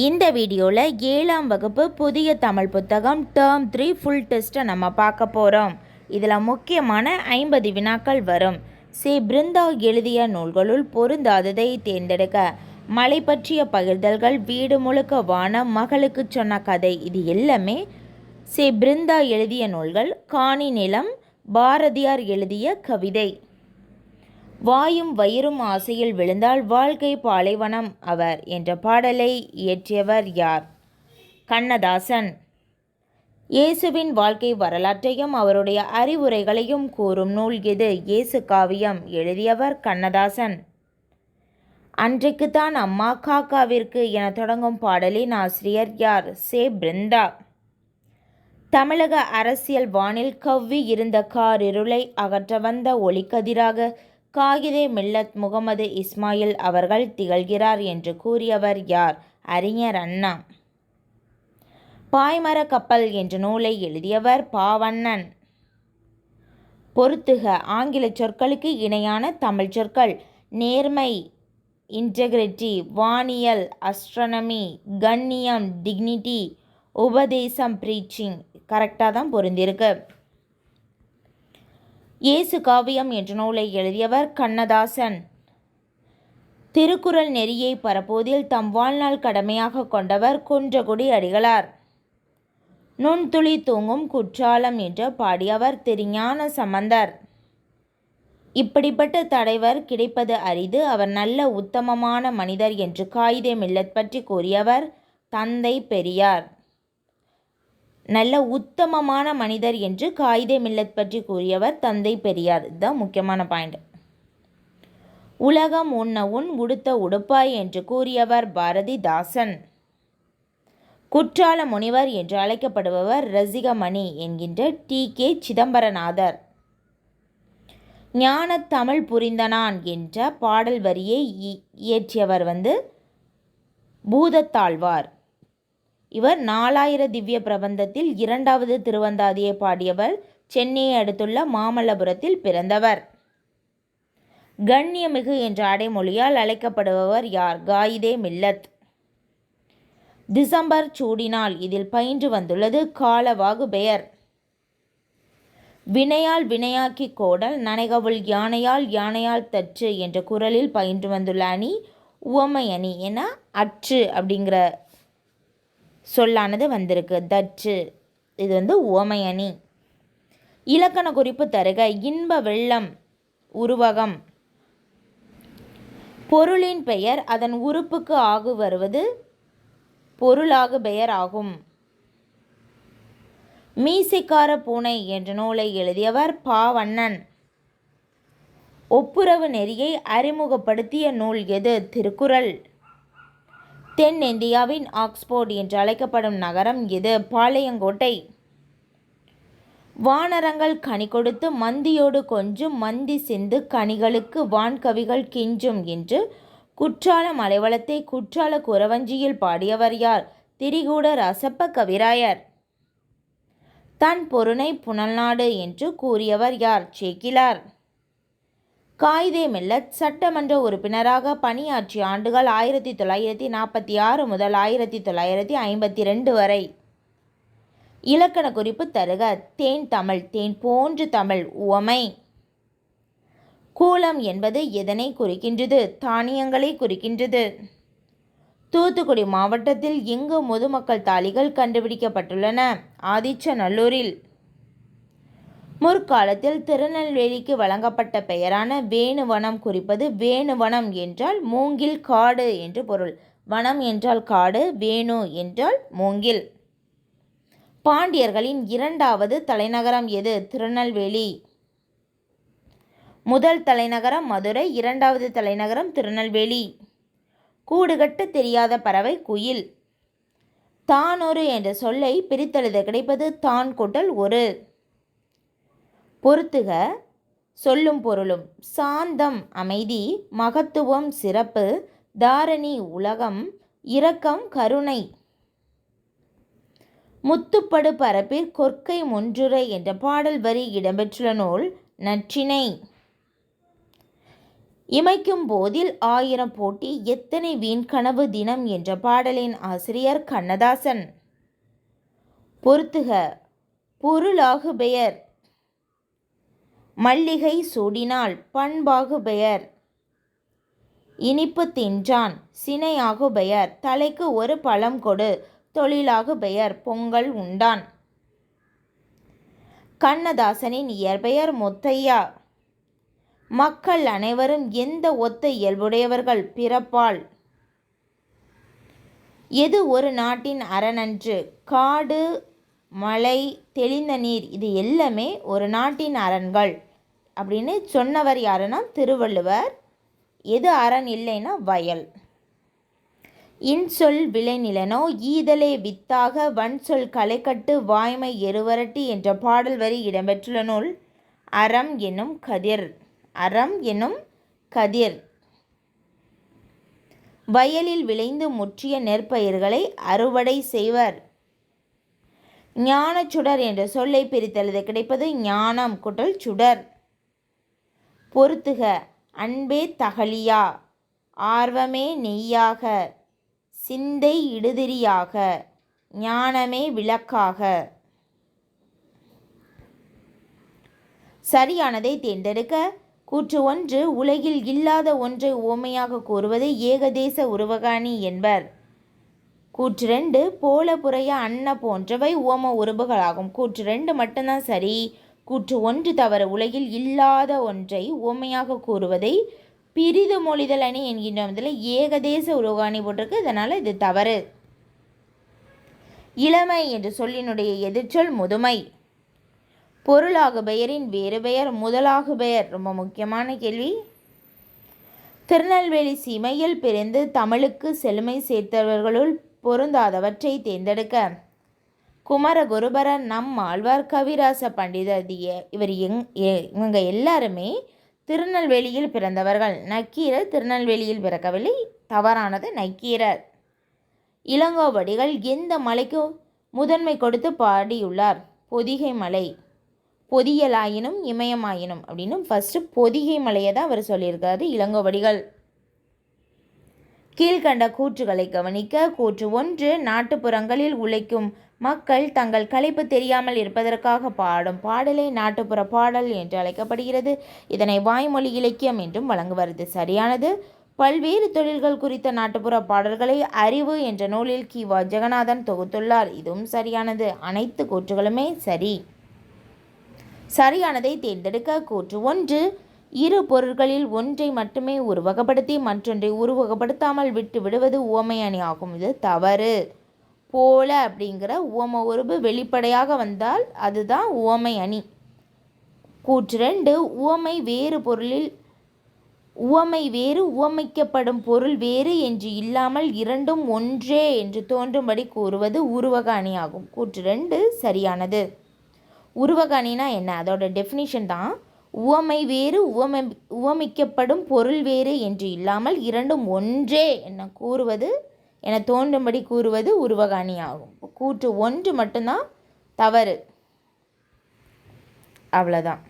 இந்த வீடியோவில் 7ஆம் வகுப்பு புதிய தமிழ் புத்தகம் டேர்ம் 3 ஃபுல் டெஸ்ட்டை நம்ம பார்க்க போகிறோம். இதில் முக்கியமான 50 வினாக்கள் வரும். பிருந்தா எழுதிய நூல்களுள் பொருந்தாததை தேர்ந்தெடுக்க. மலை பற்றிய பகிர்தல்கள், வீடு முழுக்க வானம், மகளுக்கு சொன்ன கதை, இது எல்லாமே பிருந்தா எழுதிய நூல்கள். காணி நிலம் பாரதியார் எழுதிய கவிதை. வாயும் வயிறும் ஆசையில் விழுந்தால் வாழ்க்கை பாலைவனம் அவர் என்ற பாடலை இயற்றியவர் யார்? கண்ணதாசன். இயேசுவின் வாழ்க்கை வரலாற்றையும் அவருடைய அறிவுரைகளையும் கூறும் நூல் எது? இயேசு காவியம். எழுதியவர் கண்ணதாசன். அன்றைக்குத்தான் அம்மா காக்காவிற்கு என தொடங்கும் பாடலின் ஆசிரியர் யார்? பிருந்தா. தமிழக அரசியல் வானில் கவ்வி இருந்த காரிருளை அகற்ற வந்த ஒளிக்கதிராக காகிதே மில்லத் முகமது இஸ்மாயில் அவர்கள் திகழ்கிறார் என்று கூறியவர் யார்? அறிஞர் அண்ணா. பாய்மர கப்பல் என்ற நூலை எழுதியவர் பாவண்ணன். பொறுத்துக. ஆங்கில சொற்களுக்கு இணையான தமிழ் சொற்கள். நேர்மை இன்டெகிரிட்டி, வானியல் அஸ்ட்ரானமி, கண்ணியம் டிக்னிட்டி, உபதேசம் ப்ரீச்சிங். கரெக்டாக தான் பொருந்திருக்கு. இயேசு காவியம் என்ற நூலை எழுதியவர் கண்ணதாசன். திருக்குறள் நெறியை பரப்புவதில் தம் வாழ்நாள் கடமையாக கொண்டவர் குன்றக்குடி அடிகளார். நுண்துளி தூங்கும் குற்றாலம் என்று பாடியவர் திருஞான சம்பந்தர். இப்படிப்பட்ட தலைவர் கிடைப்பது அரிது, அவர் நல்ல உத்தமமான மனிதர் என்று காயிதே மில்லத் பற்றி கூறியவர் தந்தை பெரியார். நல்ல உத்தமமான மனிதர் என்று காயிதே மில்லத் பற்றி கூறியவர் தந்தை பெரியார். இதுதான் முக்கியமான பாயிண்ட். உலகம் உண்ண உன் உடுத்த உடுப்பாய் என்று கூறியவர் பாரதிதாசன். குற்றால முனிவர் என்று அழைக்கப்படுபவர் ரசிகமணி என்கின்ற டி.கே. சிதம்பரநாதர். ஞான தமிழ் புரிந்தனான் என்ற பாடல் வரியை இயற்றியவர் பூதத்தாழ்வார். இவர் 4000 திவ்ய பிரபந்தத்தில் 2வது திருவந்தாதியை பாடியவர். சென்னையை அடுத்துள்ள மாமல்லபுரத்தில் பிறந்தவர். கண்ணியமிகு என்ற அடைமொழியால் அழைக்கப்படுபவர் யார்? காயிதே மில்லத். டிசம்பர் சூடினால் இதில் பயின்று வந்துள்ளது காலவாகு பெயர். வினையால் வினையாக்கி கோடல் நனைகவுள் யானையால் யானையால் தற்று என்ற குரலில் பயின்று வந்துள்ள அணி உவமை அணி. என அற்று அப்படிங்கிற சொல்லானது வந்திருக்கு. தற்று இது உவமை அணி. இலக்கண குறிப்பு தருக. இன்ப வெள்ளம் உருவகம். பொருளின் பெயர் அதன் உறுப்புக்கு ஆகு வருவது பொருளாகு பெயர் ஆகும். மீசைக்கார பூனை என்ற நூலை எழுதியவர் பாவண்ணன். ஒப்புரவு நெறியை அறிமுகப்படுத்திய நூல் எது? திருக்குறள். தென்னிந்தியாவின் ஆக்ஸ்போர்ட் என்று அழைக்கப்படும் நகரம் எது? பாளையங்கோட்டை. வானரங்கள் கனி கொடுத்து மந்தியோடு கொஞ்சும் மந்தி சிந்து கனிகளுக்கு வான்கவிகள் கிஞ்சும் என்று குற்றால மலைவளத்தை குற்றால குறவஞ்சியில் பாடியவர் யார்? திரிகூட ரசப்ப கவிராயர். தன் பொருணை புனல்நாடு என்று கூறியவர் யார்? சேக்கிலார். காயிதே மில்லத் சட்டமன்ற உறுப்பினராக பணியாற்றிய ஆண்டுகள் 1946 முதல் 1952 வரை. இலக்கண குறிப்பு தருக. தேன் தமிழ். தேன் போன்று தமிழ். உவமை. கூலம் என்பது எதனை குறிக்கின்றது? தானியங்களை குறிக்கின்றது. தூத்துக்குடி மாவட்டத்தில் எங்கு முதுமக்கள் தாலிகள் கண்டுபிடிக்கப்பட்டுள்ளன? ஆதிச்சநல்லூரில். முற்காலத்தில் திருநெல்வேலிக்கு வழங்கப்பட்ட பெயரான வேணுவனம் குறிப்பது. வேணுவனம் என்றால் மூங்கில் காடு என்று பொருள். வனம் என்றால் காடு, வேணு என்றால் மூங்கில். பாண்டியர்களின் 2வது தலைநகரம் எது? திருநெல்வேலி. முதல் தலைநகரம் மதுரை, 2வது தலைநகரம் திருநெல்வேலி. கூடுகட்ட தெரியாத பறவை குயில். தானொரு என்ற சொல்லை பிரித்தெழுத கிடைப்பது தான் கூட்டல் ஒரு. பொறுத்துக. சொல்லும் பொருளும். சாந்தம் அமைதி, மகத்துவம் சிறப்பு, தாரணி உலகம், இரக்கம் கருணை. முத்துப்படு பரப்பிற் கொற்கை முன்றுரை என்ற பாடல் வரி இடம்பெற்றுள்ள நூல் நற்றிணை. இமைக்கும் போதில் 1000 போட்டி எத்தனை வீண் கனவு தினம் என்ற பாடலின் ஆசிரியர் கண்ணதாசன். பொறுத்துக. பொருளாகு பெயர். மல்லிகை சூடினால் பண்பாகு பெயர். இனிப்பு தின்றான் சினையாகு பெயர். தலைக்கு ஒரு பழம் கொடு தொழிலாகு பெயர். பொங்கல் உண்டான். கண்ணதாசனின் இயற்பெயர் முத்தையா. மக்கள் அனைவரும் எந்த ஒத்த இயல்புடையவர்கள் பிறப்பால். எது ஒரு நாட்டின் அரணன்று? காடு, மலை, தெளிந்த நீர், இது எல்லாமே ஒரு நாட்டின் அரண்கள் அப்படின்னு சொன்னவர் யாருன்னா திருவள்ளுவர். எது அரண் இல்லைன்னா வயல். இன்சொல் விளைநிலனோ ஈதலே வித்தாக வன்சொல் களைகட்டு வாய்மை எருவரட்டி என்ற பாடல் வரி இடம்பெற்றுள்ள நூல் அறம் என்னும் கதிர். அறம் என்னும் கதிர். வயலில் விளைந்து முற்றிய நெற்பயிர்களை அறுவடை செய்வர். ஞான சுடர் என்ற சொல்லை பிரித்தெழுத கிடைப்பது ஞானம் கூட்டல் சுடர். பொறுத்துக. அன்பே தகலியா. ஆர்வமே நெய்யாக. சிந்தை இடுதிரியாக. ஞானமே விளக்காக. சரியானதை தேர்ந்தெடுக்க. கூற்று 1 உலகில் இல்லாத ஒன்றை உவமையாக கூறுவதை ஏகதேச உருவகாணி என்பர். கூற்று 2 போல புறைய அன்ன போன்றவை உவம உருபுகளாகும். கூற்று 2 மட்டும்தான் சரி. கூற்று 1 தவறு. உலகில் இல்லாத ஒன்றை உவமையாக கூறுவதை பிரிது மொழிதல் அணி என்கின்ற இதில் ஏகதேச உருவகாணி போட்டிருக்கு. இதனால் இது தவறு. இளமை என்ற சொல்லினுடைய எதிர்ச்சொல் முதுமை. பொருளாகு பெயரின் வேறு பெயர் முதலாகு பெயர். ரொம்ப முக்கியமான கேள்வி. திருநெல்வேலி சீமையில் பிறந்து தமிழுக்கு செழுமை சேர்த்தவர்களுள் பொருந்தாதவற்றை தேர்ந்தெடுக்க. குமரகுருபரர், நம் ஆழ்வார், கவிராச பண்டிதர் இவங்க எல்லாருமே திருநெல்வேலியில் பிறந்தவர்கள். நக்கீரர் திருநெல்வேலியில் பிறக்கவில்லை. தவறானது நக்கீரர். இளங்கோவடிகள் எந்த மலைக்கு முதன்மை கொடுத்து பாடியுள்ளார்? பொதிகை மலை. பொதியலாயினும் இமயமாயினும் அப்படின்னு ஃபஸ்ட்டு பொதிகை மலையை தான் அவர் சொல்லியிருக்காரு இளங்கோவடிகள். கீழ்கண்ட கூற்றுகளை கவனிக்க. கூற்று 1 நாட்டுப்புறங்களில் உழைக்கும் மக்கள் தங்கள் களைப்பு தெரியாமல் இருப்பதற்காக பாடும் பாடலே நாட்டுப்புற பாடல் என்று அழைக்கப்படுகிறது. இதனை வாய்மொழி இலக்கியம் என்றும் வழங்குவது சரியானது. பல்வேறு தொழில்கள் குறித்த நாட்டுப்புற பாடல்களை அறிவு என்ற நூலில் கி.வா. ஜெகநாதன் தொகுத்துள்ளார். இதுவும் சரியானது. அனைத்து கூற்றுகளுமே சரி. சரியானதை தேர்ந்தெடுக்க. கூற்று 1 இரு பொருட்களில் ஒன்றை மட்டுமே உருவகப்படுத்தி மற்றொன்றை உருவகப்படுத்தாமல் விட்டு விடுவது உவமை அணி ஆகும். இது தவறு. போல அப்படிங்கிற உவம உருவு வெளிப்படையாக வந்தால் அதுதான் உவமை அணி. கூற்று 2 உவமை வேறு பொருளில் உவமை வேறு உவமைக்கப்படும் பொருள் வேறு என்று இல்லாமல் இரண்டும் ஒன்றே என்று தோன்றும்படி கூறுவது உருவக அணி ஆகும். கூற்று 2 சரியானது. உருவக அணினா என்ன? அதோட டெஃபினிஷன் தான் உவமை வேறு உவமிக்கப்படும் பொருள் வேறு என்று இல்லாமல் இரண்டும் ஒன்றே என தோன்றும்படி கூறுவது உருவக அணி ஆகும். கூற்று 1 மட்டும்தான் தவறு. அவ்வளோதான்.